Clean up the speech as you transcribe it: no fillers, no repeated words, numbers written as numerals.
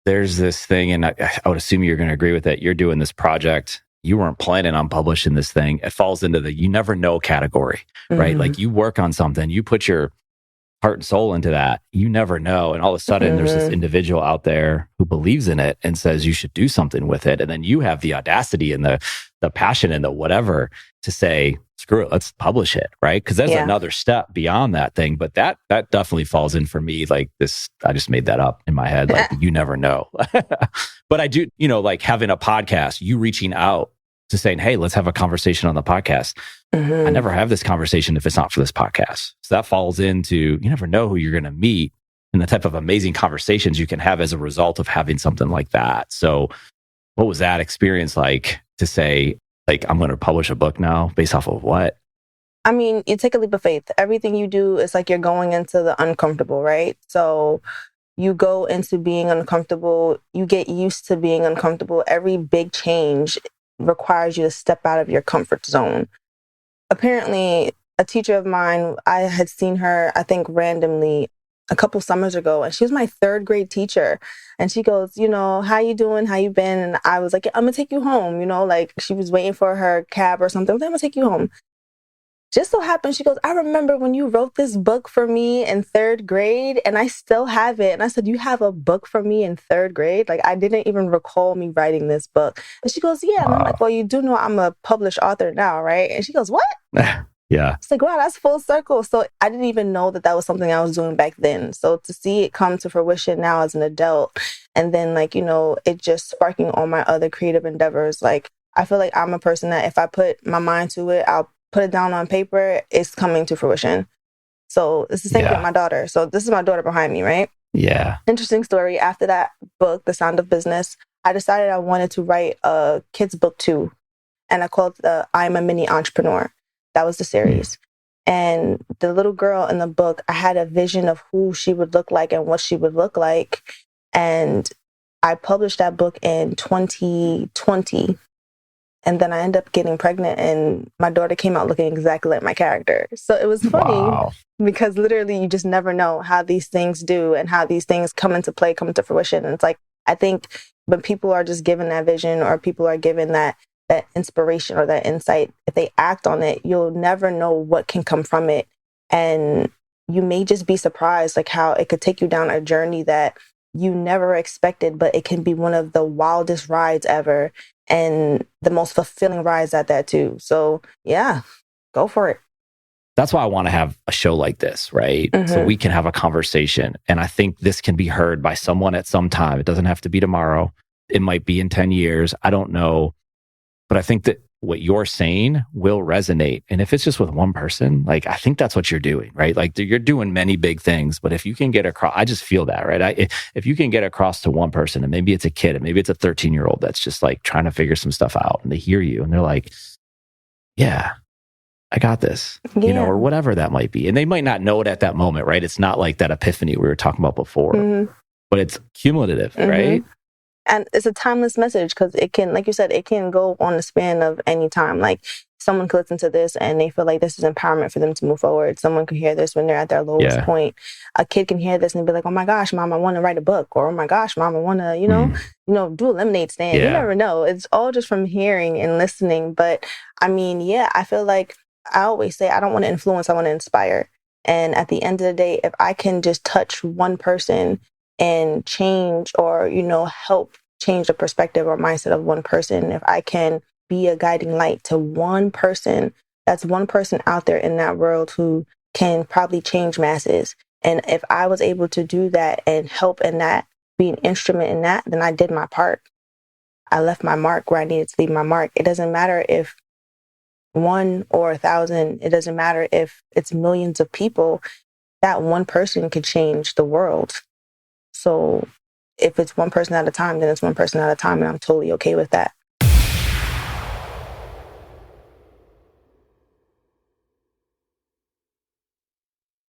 there's this thing, and I would assume you're going to agree with it. You're doing this project. You weren't planning on publishing this thing. It falls into the you never know category, right? Mm-hmm. Like you work on something, you put your heart and soul into that. You never know. And all of a sudden, there's this individual out there who believes in it and says you should do something with it. And then you have the audacity and the passion and the whatever to say, screw it, let's publish it, right? Because there's another step beyond that thing. But that definitely falls in for me. Like this, I just made that up in my head. Like you never know. But I do, like having a podcast, you reaching out to saying, hey, let's have a conversation on the podcast. I never have this conversation if it's not for this podcast. So that falls into, you never know who you're going to meet and the type of amazing conversations you can have as a result of having something like that. So what was that experience like to say, like, I'm going to publish a book now based off of what? I mean, you take a leap of faith. Everything you do is like you're going into the uncomfortable, right? So you go into being uncomfortable, you get used to being uncomfortable. Every big change requires you to step out of your comfort zone. Apparently, a teacher of mine, I had seen her, I think randomly a couple summers ago, and she was my third grade teacher. And she goes, how you doing? How you been? And I was like, I'm gonna take you home. Like she was waiting for her cab or something. I'm gonna take you home. Just so happened, she goes, I remember when you wrote this book for me in third grade, and I still have it. And I said, you have a book for me in third grade? Like, I didn't even recall me writing this book. And she goes, yeah. And I'm like, well, you do know I'm a published author now, right? And she goes, what? Yeah. It's like, wow, that's full circle. So I didn't even know that was something I was doing back then. So to see it come to fruition now as an adult, and then it just sparking all my other creative endeavors. Like, I feel like I'm a person that if I put my mind to it, I'll put it down on paper, it's coming to fruition. So it's the same thing with my daughter. So this is my daughter behind me, right? Yeah. Interesting story. After that book, The Sound of Business, I decided I wanted to write a kid's book too. And I called it I'm a Mini Entrepreneur. That was the series. And the little girl in the book, I had a vision of who she would look like and what she would look like. And I published that book in 2020. And then I ended up getting pregnant, and my daughter came out looking exactly like my character. So it was funny because literally you just never know how these things do and how these things come into play, come into fruition. And it's like, I think when people are just given that vision or people are given that inspiration or that insight, if they act on it, you'll never know what can come from it. And you may just be surprised, like how it could take you down a journey that you never expected, but it can be one of the wildest rides ever and the most fulfilling rides at that too. So yeah, go for it. That's why I want to have a show like this, right? So we can have a conversation. And I think this can be heard by someone at some time. It doesn't have to be tomorrow. It might be in 10 years. I don't know. But I think that what you're saying will resonate. And if it's just with one person, like, I think that's what you're doing, right? Like, you're doing many big things, but if you can get across, I just feel that, right? If you can get across to one person, and maybe it's a kid, and maybe it's a 13-year-old that's just like trying to figure some stuff out, and they hear you and they're like, yeah, I got this, or whatever that might be. And they might not know it at that moment, right? It's not like that epiphany we were talking about before, but it's cumulative, right? And it's a timeless message because it can, like you said, it can go on the span of any time. Like, someone could listen to this and they feel like this is empowerment for them to move forward. Someone could hear this when they're at their lowest point. A kid can hear this and be like, oh my gosh, mom, I want to write a book. Or, oh my gosh, mom, I want to, do a lemonade stand. You never know. It's all just from hearing and listening. But I mean, I feel like I always say I don't want to influence, I want to inspire. And at the end of the day, if I can just touch one person and change or, help change the perspective or mindset of one person, if I can be a guiding light to one person, that's one person out there in that world who can probably change masses. And if I was able to do that and help in that, be an instrument in that, then I did my part. I left my mark where I needed to leave my mark. It doesn't matter if 1 or 1,000, it doesn't matter if it's millions of people, that one person could change the world. So if it's one person at a time, then it's one person at a time, and I'm totally okay with that.